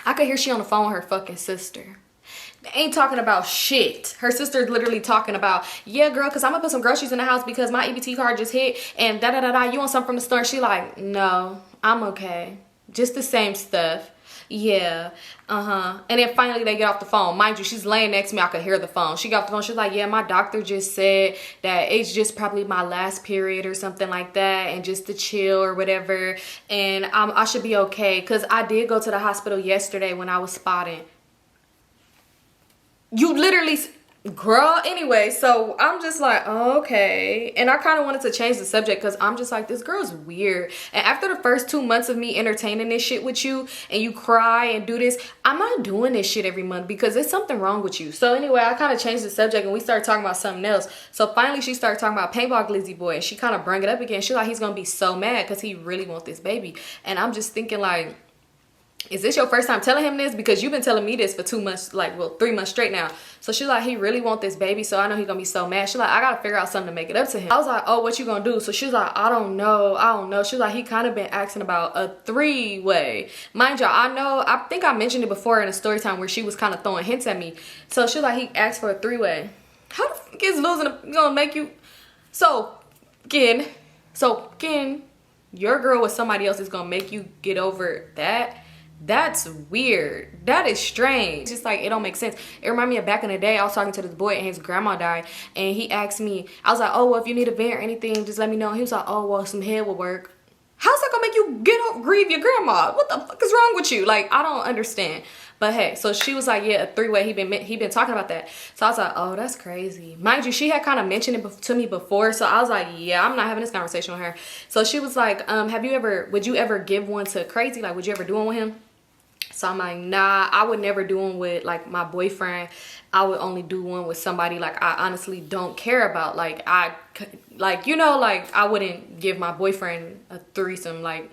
I could hear she on the phone with her fucking sister. They ain't talking about shit. Her sister's literally talking about, yeah, girl, because I'm gonna put some groceries in the house because my EBT card just hit, and da-da-da-da, you want something from the store? She like, no, I'm okay. Just the same stuff. Yeah, and then finally they get off the phone. Mind you, she's laying next to me. I could hear the phone. She got off the phone. She's like, yeah, my doctor just said that it's just probably my last period or something like that, and just to chill or whatever, and I should be okay, because I did go to the hospital yesterday when I was spotting. You literally, girl, anyway, so I'm just like, oh, okay. And I kind of wanted to change the subject because I'm just like, this girl's weird. And after the first 2 months of me entertaining this shit with you, and you cry and do this, I'm not doing this shit every month because there's something wrong with you. So anyway, I kind of changed the subject and we started talking about something else. So finally she started talking about paintball glizzy boy, and she kind of brought it up again. She's like, he's gonna be so mad because he really wants this baby. And I'm just thinking like, is this your first time telling him this? Because you've been telling me this for 2 months, like, well, 3 months straight now. So she's like, he really want this baby, so I know he's gonna be so mad. She's like, I gotta figure out something to make it up to him. I was like, oh, what you gonna do? So she's like, I don't know. She's like, he kind of been asking about a 3-way. Mind y'all, I think I mentioned it before in a story time where she was kind of throwing hints at me. So she's like, he asked for a 3-way. How the fuck is losing gonna make you? So again, your girl with somebody else is gonna make you get over that? That's weird. That is strange. It's just like, it don't make sense. It reminded me of back in the day, I was talking to this boy and his grandma died, and he asked me, I was like, oh, well, if you need a vent or anything, just let me know. He was like, oh, well, some head will work. How's that gonna make you grieve your grandma? What the fuck is wrong with you? Like, I don't understand. But hey, so she was like, yeah, a 3-way. He been talking about that. So I was like, oh, that's crazy. Mind you, she had kind of mentioned it to me before. So I was like, yeah, I'm not having this conversation with her. So she was like, would you ever give one to Crazy? Like, would you ever do one with him? So I'm like, nah, I would never do one with like my boyfriend. I would only do one with somebody like I honestly don't care about. Like I wouldn't give my boyfriend a threesome, like,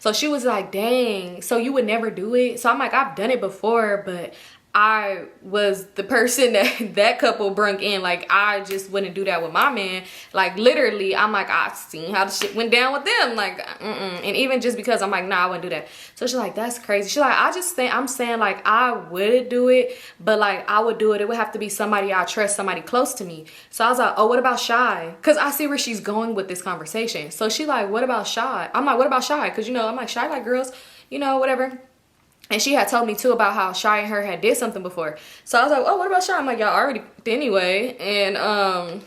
So she was like, dang, so you would never do it? So I'm like, I've done it before, but I was the person that that couple brung in. Like, I just wouldn't do that with my man. Like, literally, I'm like, I seen how the shit went down with them. Like, and even just because I'm like, nah, I wouldn't do that. So she's like, that's crazy. She's like, I'm saying like, I would do it, but like, I would do it. It would have to be somebody I trust, somebody close to me. So I was like, oh, what about Shy? Because I see where she's going with this conversation. So she like, what about Shy? I'm like, what about Shy? Because, you know, I'm like, Shy like girls, you know, whatever. And she had told me too about how Shy and her had did something before. So I was like, oh, what about Shy? I'm like, y'all already anyway. And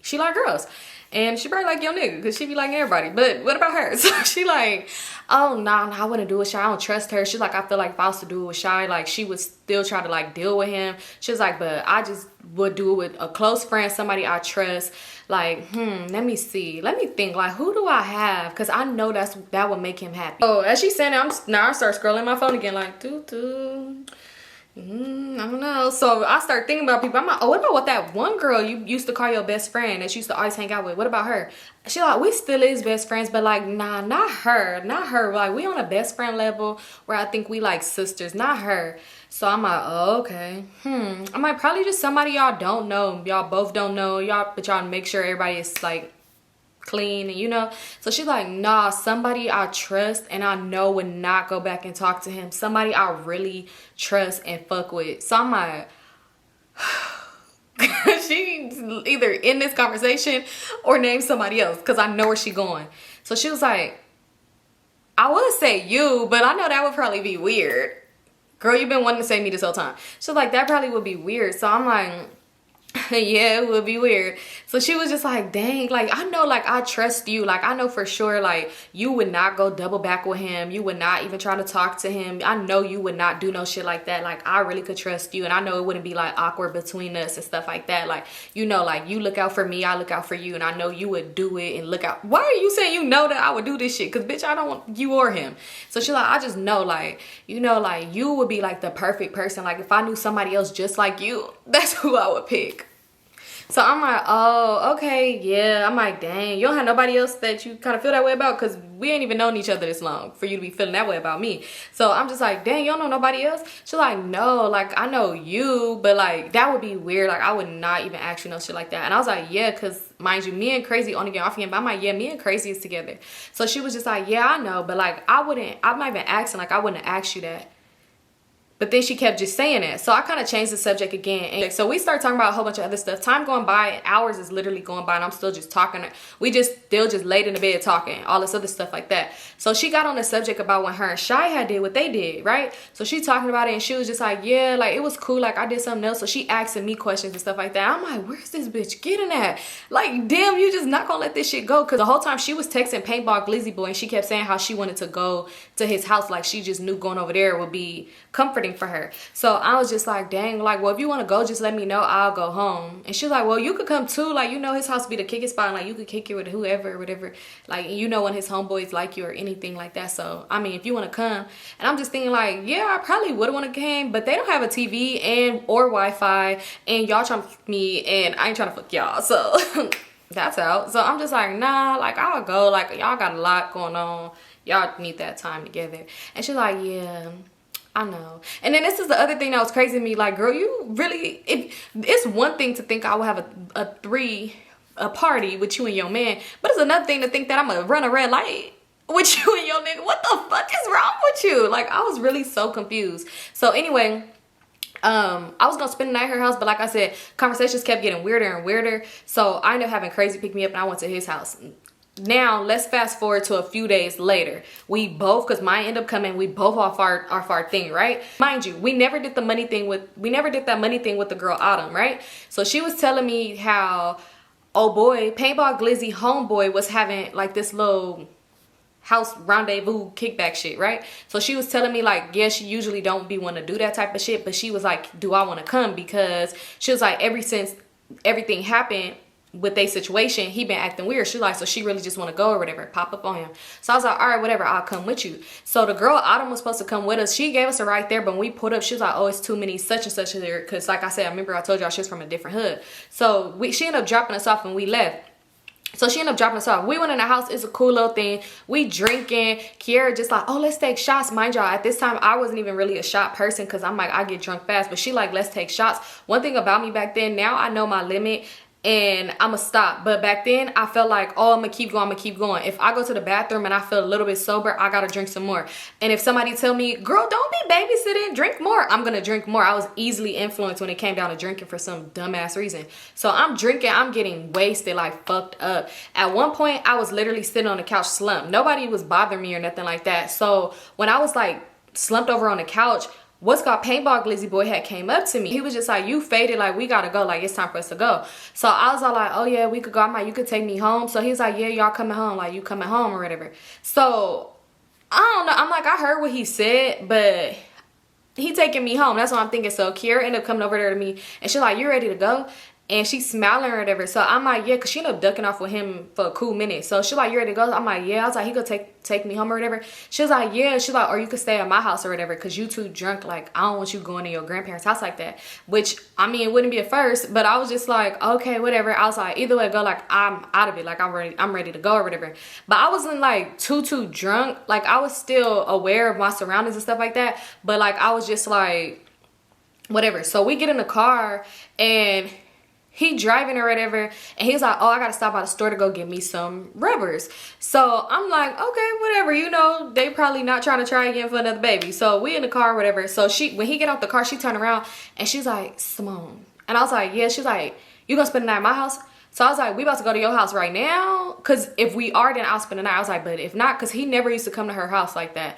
she like girls. And she probably like your nigga because she be liking everybody. But what about her? So she like, oh, nah, I wouldn't do it with Shy. I don't trust her. She's like, I feel like if I was to do it with Shy, like she would still try to like deal with him. She was like, but I just would do it with a close friend, somebody I trust. Like, let me see. Let me think. Like, who do I have? Because I know that would make him happy. Oh, as she's saying it, now I start scrolling my phone again like, I don't know. So I start thinking about people. I'm like, oh, what about that one girl you used to call your best friend that you used to always hang out with? What about her? She like, we still is best friends, but like, nah, not her. Like, we on a best friend level where I think we like sisters, not her. So I'm like, oh, okay. I'm like, probably just somebody y'all don't know. Y'all both don't know. But y'all make sure everybody is like clean, and you know. So she's like, nah, somebody I trust and I know would not go back and talk to him. Somebody I really trust and fuck with. So I'm like, she's either in this conversation or name somebody else because I know where she going. So she was like, I would say you, but I know that would probably be weird. Girl, you've been wanting to say me this whole time. So like, that probably would be weird. So I'm like, yeah, it would be weird. So she was just like, dang, like, I know, like, I trust you. Like, I know for sure, like, you would not go double back with him. You would not even try to talk to him. I know you would not do no shit like that. Like, I really could trust you. And I know it wouldn't be, like, awkward between us and stuff like that. Like, you know, like, you look out for me, I look out for you. And I know you would do it and look out. Why are you saying you know that I would do this shit? Because, bitch, I don't want you or him. So she's like, I just know, like, you know, like, you would be, like, the perfect person. Like, if I knew somebody else just like you, that's who I would pick. So I'm like, oh, okay, yeah. I'm like, dang, you don't have nobody else that you kind of feel that way about? Because we ain't even known each other this long for you to be feeling that way about me. So I'm just like, dang, you don't know nobody else? She's like, no, like, I know you, but like, that would be weird. Like, I would not even ask you no shit like that. And I was like, yeah, because mind you, me and Crazy only get off again. But I'm like, yeah, me and Crazy is together. So she was just like, yeah, I know. But like, I'm not even asking, like, I wouldn't ask you that. But then she kept just saying it. So I kind of changed the subject again. And so we started talking about a whole bunch of other stuff. Time going by, and hours is literally going by, and I'm still just talking. Still just laid in the bed talking, all this other stuff like that. So she got on the subject about when her and Shy had did what they did, right? So she talking about it, and she was just like, yeah, like, it was cool. Like, I did something else. So she asking me questions and stuff like that. I'm like, where's this bitch getting at? Like, damn, you just not gonna let this shit go. Because the whole time she was texting Paintball Glizzy Boy, and she kept saying how she wanted to go to his house. Like, she just knew going over there would be comforting for her. So I was just like, dang, like, well, if you want to go, just let me know, I'll go home. And she's like, well, you could come too, like, you know, his house be the kicking spot, and like, you could kick it with whoever or whatever, like, you know, when his homeboys like you or anything like that. So I mean, if you want to come. And I'm just thinking like, yeah, I probably would have want to came, but they don't have a TV and or Wi-Fi, and y'all trying to fuck me, and I ain't trying to fuck y'all, so that's out. So I'm just like, nah, like, I'll go, like, y'all got a lot going on, y'all need that time together. And she's like, yeah, I know. And then this is the other thing that was crazy to me. Like, girl, you really, it's one thing to think I will have a party with you and your man, but it's another thing to think that I'm gonna run a red light with you and your nigga. What the fuck is wrong with you? Like, I was really so confused. So anyway, I was gonna spend the night at her house, but like I said, conversations kept getting weirder and weirder. So I ended up having Crazy pick me up, and I went to his house. Now let's fast forward to a few days later. We both, because mine ended up coming, we both off our thing, right? Mind you, we never did that money thing with the girl Autumn, right? So she was telling me how, oh boy, Paintball Glizzy homeboy was having like this little house rendezvous kickback shit, right? So she was telling me like, yeah, she usually don't be want to do that type of shit, but she was like, do I want to come? Because she was like, ever since everything happened with their situation, he been acting weird. She like, so she really just want to go or whatever, pop up on him. So I was like, all right, whatever, I'll come with you. So the girl Autumn was supposed to come with us. She gave us a ride there, but when we pulled up, she was like, oh, it's too many such and such there, because like I said, I remember I told y'all she was from a different hood. So she ended up dropping us off and we left. So she ended up dropping us off. We went in the house. It's a cool little thing. We drinking. Kiara just like, oh, let's take shots. Mind y'all, at this time, I wasn't even really a shot person because I'm like, I get drunk fast. But she like, let's take shots. One thing about me back then, now I know my limit and I'ma stop. But back then, I felt like, oh, I'm gonna keep going, I'm gonna keep going. If I go to the bathroom and I feel a little bit sober, I gotta drink some more. And if somebody tell me, girl, don't be babysitting, drink more, I'm gonna drink more. I was easily influenced when it came down to drinking for some dumbass reason. So I'm drinking, I'm getting wasted, like fucked up. At one point, I was literally sitting on the couch slumped. Nobody was bothering me or nothing like that. So when I was like slumped over on the couch, what's called paintball glizzy boy had came up to me. He was just like, you faded, like we gotta go, like it's time for us to go. So I was all like, oh yeah, we could go. I'm like, you could take me home. So he's like, yeah, y'all coming home, like you coming home or whatever. So I don't know, I'm like, I heard what he said, but he taking me home. That's what I'm thinking. So Kiara ended up coming over there to me and she's like, you ready to go? And she's smiling or whatever. So I'm like, yeah, because she ended up ducking off with him for a cool minute. So she's like, you ready to go? I'm like, yeah. I was like, he could take me home or whatever. She was like, yeah. She's like, or you could stay at my house or whatever because you too drunk. Like, I don't want you going to your grandparents' house like that. Which, I mean, it wouldn't be at first. But I was just like, okay, whatever. I was like, either way go. Like, I'm out of it. Like, I'm ready to go or whatever. But I wasn't like too drunk. Like, I was still aware of my surroundings and stuff like that. But like, I was just like, whatever. So we get in the car and he driving or whatever, and he's like, oh, I gotta stop by the store to go get me some rubbers. So I'm like, okay, whatever, you know, they probably not trying to try again for another baby. So we in the car or whatever. So when he get out the car, she turned around and she's like, Symone. And I was like, yeah. She's like, you gonna spend the night at my house? So I was like, we about to go to your house right now? Because if we are, then I'll spend the night. I was like, but if not, because he never used to come to her house like that.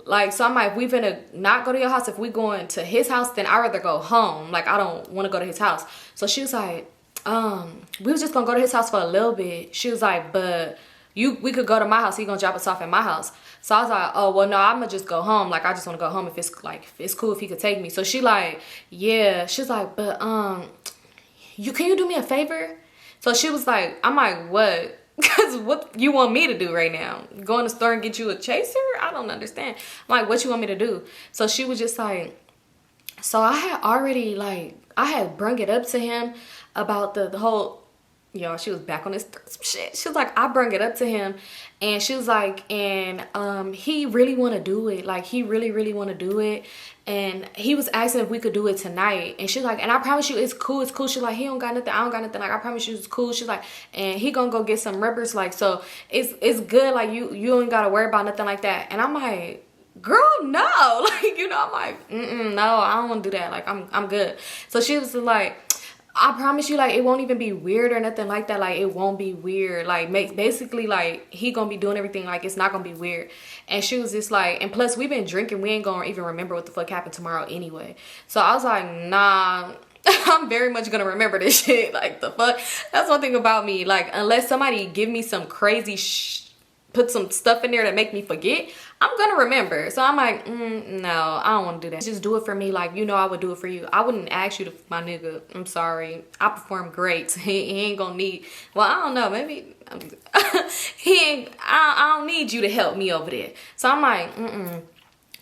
Like, so I'm like, if we finna not go to your house, if we going to his house, then I'd rather go home. Like, I don't want to go to his house. So she was like, we was just gonna go to his house for a little bit. She was like, but we could go to my house. He gonna drop us off at my house. So I was like, oh, well, no, I'm gonna just go home. Like, I just want to go home if it's like, if it's cool if he could take me. So she like, yeah. She's like, but can you do me a favor? So she was like, I'm like, what? Because what you want me to do right now? Go in the store and get you a chaser? I don't understand. I'm like, what you want me to do? So she was just like, so I had already, like, I had brung it up to him about the whole, y'all, she was back on this shit. She was like, I brung it up to him. And she was like, and he really want to do it. Like, he really want to do it. And he was asking if we could do it tonight. And she's like, and I promise you, it's cool, it's cool. She's like, he don't got nothing, I don't got nothing. Like, I promise you, it's cool. She's like, and he gonna go get some rubbers. Like, so it's good. Like, you ain't gotta worry about nothing like that. And I'm like, girl, no. Like, you know, I'm like, no, I don't want to do that. Like, I'm good. So she was like, I promise you, like, it won't even be weird or nothing like that. Like, it won't be weird. Like, basically, like, he gonna be doing everything. Like, it's not gonna be weird. And she was just like, and plus, we've been drinking. We ain't gonna even remember what the fuck happened tomorrow anyway. So I was like, nah, I'm very much gonna remember this shit. Like, the fuck? That's one thing about me. Like, unless somebody give me some crazy put some stuff in there that make me forget, I'm gonna remember. So I'm like, no, I don't want to do that. Just do it for me. Like, you know, I would do it for you. I wouldn't ask you to, my nigga. I'm sorry. I perform great. He ain't gonna need, well, I don't know, maybe he ain't, I don't need you to help me over there. So I'm like,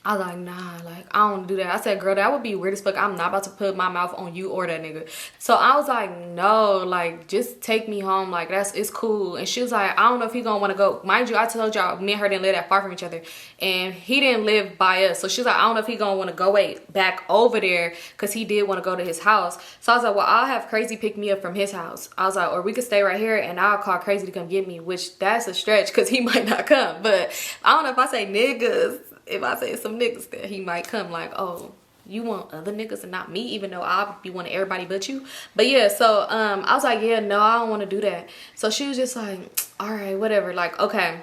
I was like, nah, like, I don't want to do that. I said, girl, that would be weird as fuck. I'm not about to put my mouth on you or that nigga. So I was like, no, like, just take me home. Like, it's cool. And she was like, I don't know if he gonna want to go. Mind you, I told y'all, me and her didn't live that far from each other. And he didn't live by us. So she was like, I don't know if he gonna want to go back over there because he did want to go to his house. So I was like, well, I'll have Crazy pick me up from his house. I was like, or we could stay right here and I'll call Crazy to come get me, which that's a stretch because he might not come. But I don't know if I say niggas. If I say some niggas there, he might come like, oh, you want other niggas and not me, even though I'll be wanting everybody but you. But yeah, so I was like, yeah, no, I don't want to do that. So she was just like, all right, whatever, like, okay.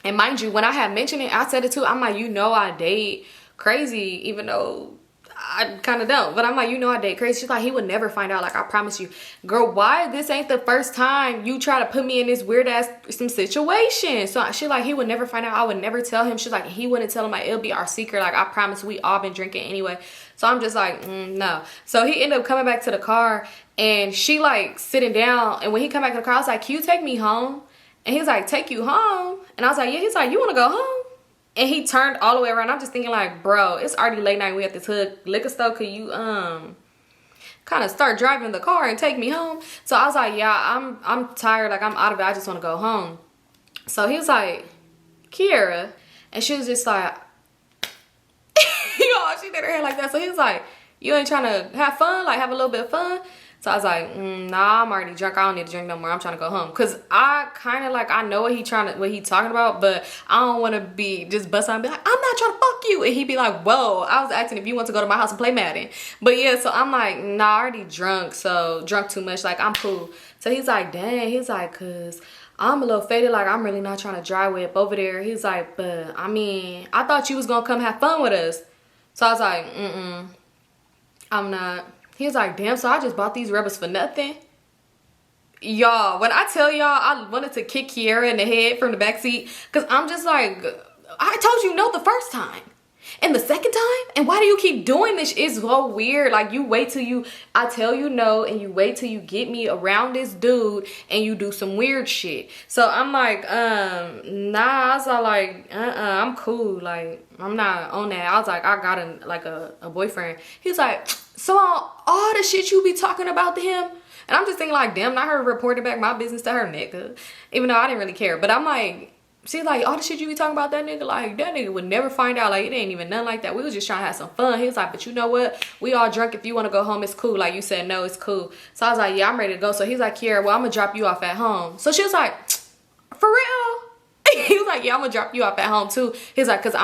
And mind you, when I had mentioned it, I said it too. I'm like, you know, I date Crazy, even though I kind of don't. But I'm like, you know, I date Crazy. She's like, he would never find out. Like, I promise you. Girl, why this ain't the first time you try to put me in this weird ass some situation? So she like, he would never find out. I would never tell him. She's like, he wouldn't tell him. Like, it'll be our secret. Like, I promise, we all been drinking anyway. So I'm just like, no. So he ended up coming back to the car and she like sitting down. And when he come back to the car, I was like, can you take me home? And he's like, take you home? And I was like, yeah. He's like, you want to go home? And he turned all the way around. I'm just thinking like, bro, it's already late night. We at this hood liquor store. Could you, kind of start driving the car and take me home. So I was like, yeah, I'm tired. Like, I'm out of it. I just want to go home. So he was like, Kiara. And she was just like, yo, she did her hair like that. So he was like, you ain't trying to have fun? Like, have a little bit of fun? So I was like, nah, I'm already drunk. I don't need to drink no more. I'm trying to go home. Cause I kind of like, I know what he talking about, but I don't want to be just bust out and be like, I'm not trying to fuck you. And he'd be like, whoa, I was asking if you want to go to my house and play Madden. But yeah, so I'm like, nah, I already drunk. So drunk too much. Like, I'm cool. So he's like, dang. He's like, cause I'm a little faded. Like, I'm really not trying to dry whip over there. He's like, but I mean, I thought you was going to come have fun with us. So I was like, I'm not. He was like, damn, so I just bought these rubbers for nothing? Y'all, when I tell y'all I wanted to kick Kiara in the head from the backseat, because I'm just like, I told you no the first time. And the second time? And why do you keep doing this? It's so weird. Like, you wait till I tell you no, and you wait till you get me around this dude, and you do some weird shit. So I'm like, nah. I was like, I'm cool. Like, I'm not on that. I was like, I got a boyfriend. He was like, so all the shit you be talking about to him? And I'm just thinking like, damn, not her reporting back my business to her nigga. Even though I didn't really care. But I'm like, she's like, all the shit you be talking about that nigga, like, that nigga would never find out. Like, it ain't even nothing like that. We was just trying to have some fun. He was like, but you know what? We all drunk. If you want to go home, it's cool. Like, you said no, it's cool. So I was like, yeah, I'm ready to go. So he's like, Kiara, well, I'm going to drop you off at home. So she was like, for real? He was like, yeah, I'm going to drop you off at home, too. He's like, because I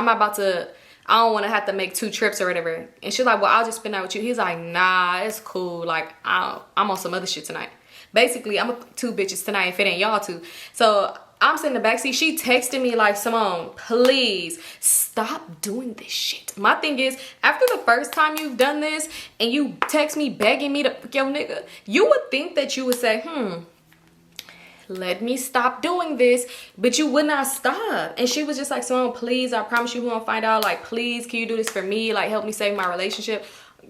don't want to have to make 2 trips or whatever. And she's like, well, I'll just spend out with you. He's like, nah, it's cool. Like, I'm on some other shit tonight. Basically, I'm 2 bitches tonight if it ain't y'all 2. So I'm sitting in the backseat. She texted me like, Symone, please stop doing this shit. My thing is, after the first time you've done this and you text me begging me to fuck your nigga, you would think that you would say, let me stop doing this, but you would not stop. And she was just like, Symone, please, I promise you won't find out. Like, please, can you do this for me? Like, help me save my relationship.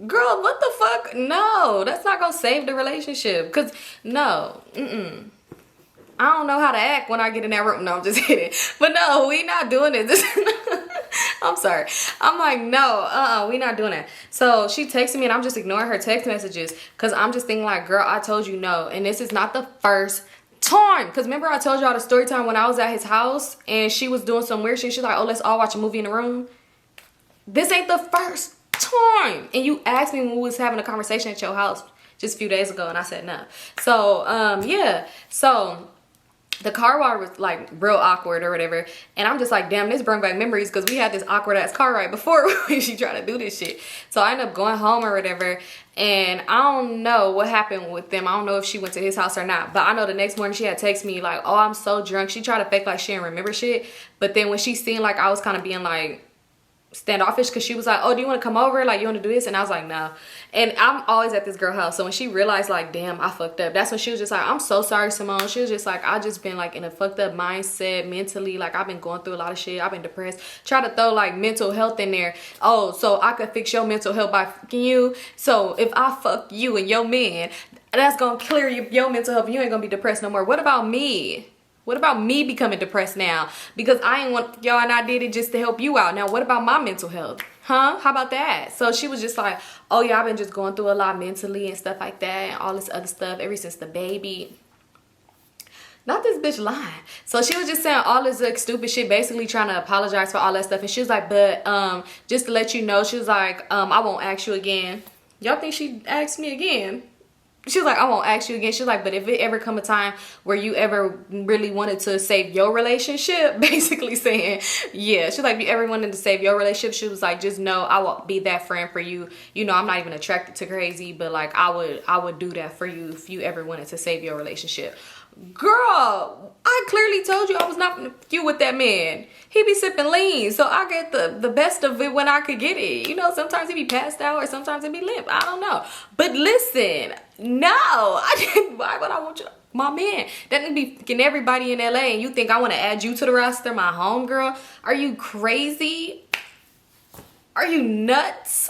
Girl, what the fuck? No, that's not gonna save the relationship. Because, no, I don't know how to act when I get in that room. No, I'm just kidding. But no, we not doing this. I'm sorry. I'm like, no, we not doing that. So she texted me and I'm just ignoring her text messages because I'm just thinking like, girl, I told you no. And this is not the first time. Because remember I told y'all the story time when I was at his house and she was doing some weird shit. She's like, oh, let's all watch a movie in the room. This ain't the first time. And you asked me when we was having a conversation at your house just a few days ago and I said no. So, yeah. So the car ride was like real awkward or whatever. And I'm just like, damn, this brought back memories because we had this awkward ass car ride before when she tried to do this shit. So I ended up going home or whatever. And I don't know what happened with them. I don't know if she went to his house or not. But I know the next morning she had texted me like, oh, I'm so drunk. She tried to fake like she didn't remember shit. But then when she seen like I was kind of being like standoffish because she was like, oh, do you want to come over? Like, you want to do this? And I was like, no. And I'm always at this girl house. So when she realized like, damn, I fucked up. That's when she was just like, I'm so sorry, Symone. She was just like, I just been like in a fucked up mindset mentally. Like, I've been going through a lot of shit. I've been depressed. Try to throw like mental health in there. Oh, so I could fix your mental health by fucking you. So if I fuck you and your man, that's going to clear your mental health. You ain't going to be depressed no more. What about me? What about me becoming depressed now? Because I ain't want y'all and I did it just to help you out. Now, what about my mental health? Huh? How about that? So she was just like, oh yeah, I've been just going through a lot mentally and stuff like that and all this other stuff ever since the baby. Not this bitch lying. So she was just saying all this like stupid shit, basically trying to apologize for all that stuff. And she was like, but just to let you know, she was like, I won't ask you again. Y'all think she asked me again? She's like, I won't ask you again. She's like, but if it ever come a time where you ever really wanted to save your relationship, basically saying, yeah. She's like, if you ever wanted to save your relationship, she was like, just know I will be that friend for you. You know, I'm not even attracted to crazy, but like I would do that for you if you ever wanted to save your relationship. Girl, I clearly told you I was not you with that man. He be sipping lean, so I get the best of it when I could get it. You know, sometimes he be passed out or sometimes it be limp. I don't know. But listen, no, I didn't. Why would I want you? My man, that nigga be fucking everybody in LA and you think I want to add you to the roster, my homegirl? Are you crazy? Are you nuts?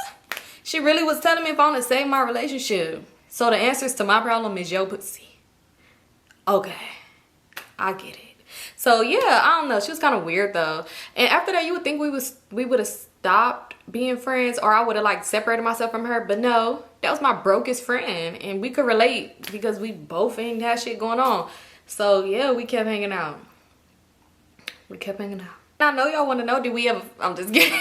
She really was telling me if I want to save my relationship. So the answers to my problem is yo pussy. Okay, I get it. So yeah, I don't know. She was kind of weird though. And after that, you would think we would have stopped. being friends, or I would have like separated myself from her. But no, that was my brokest friend, and we could relate because we both ain't had shit going on. So yeah, we kept hanging out. I know y'all want to know, did we ever, I'm just kidding.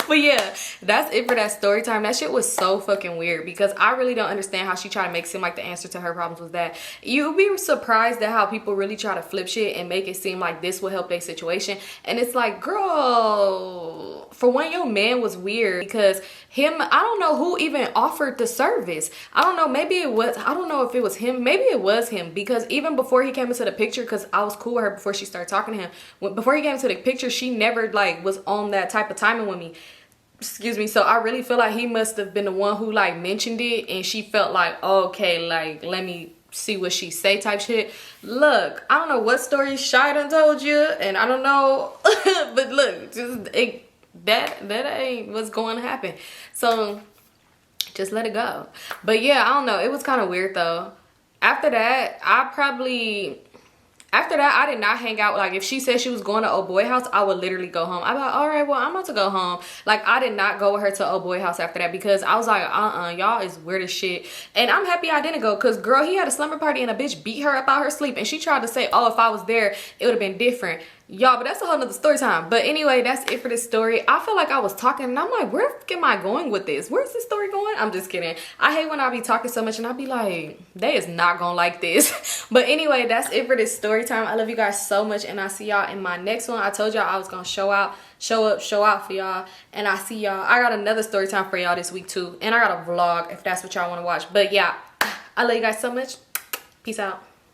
But yeah, that's it for that story time. That shit was so fucking weird because I really don't understand how she tried to make it seem like the answer to her problems was that. You'd be surprised at how people really try to flip shit and make it seem like this will help their situation. And it's like, girl, for one, your man was weird because him, I don't know who even offered the service. I don't know, maybe it was, I don't know if it was him. Maybe it was him because even before he came into the picture, because I was cool with her before she started talking to him. Before he came into the picture, she never like was on that type of timing with me. Excuse me. So I really feel like he must have been the one who like mentioned it, and she felt like, oh, okay, like let me see what she say type shit. Look, I don't know what story Shy done told you, and I don't know, but look, just that ain't what's going to happen. So just let it go. But yeah, I don't know, it was kind of weird though. After that, I did not hang out. Like, if she said she was going to old boy house, I would literally go home. I'm like, all right, well, I'm about to go home. Like, I did not go with her to old boy house after that because I was like, y'all is weird as shit. And I'm happy I didn't go because, girl, he had a slumber party and a bitch beat her up out her sleep. And she tried to say, oh, if I was there, it would have been different. Y'all, but that's a whole nother story time. But anyway, that's it for this story. I feel like I was talking and I'm like, where the fuck am I going with this? Where's this story going? I'm just kidding. I hate when I be talking so much and I be like, they is not gonna like this. But anyway, that's it for this story time. I love you guys so much, and I'll see y'all in my next one. I told y'all I was gonna show out for y'all, and I see y'all. I got another story time for y'all this week too, and I got a vlog if that's what y'all want to watch. But yeah, I love you guys so much. Peace out.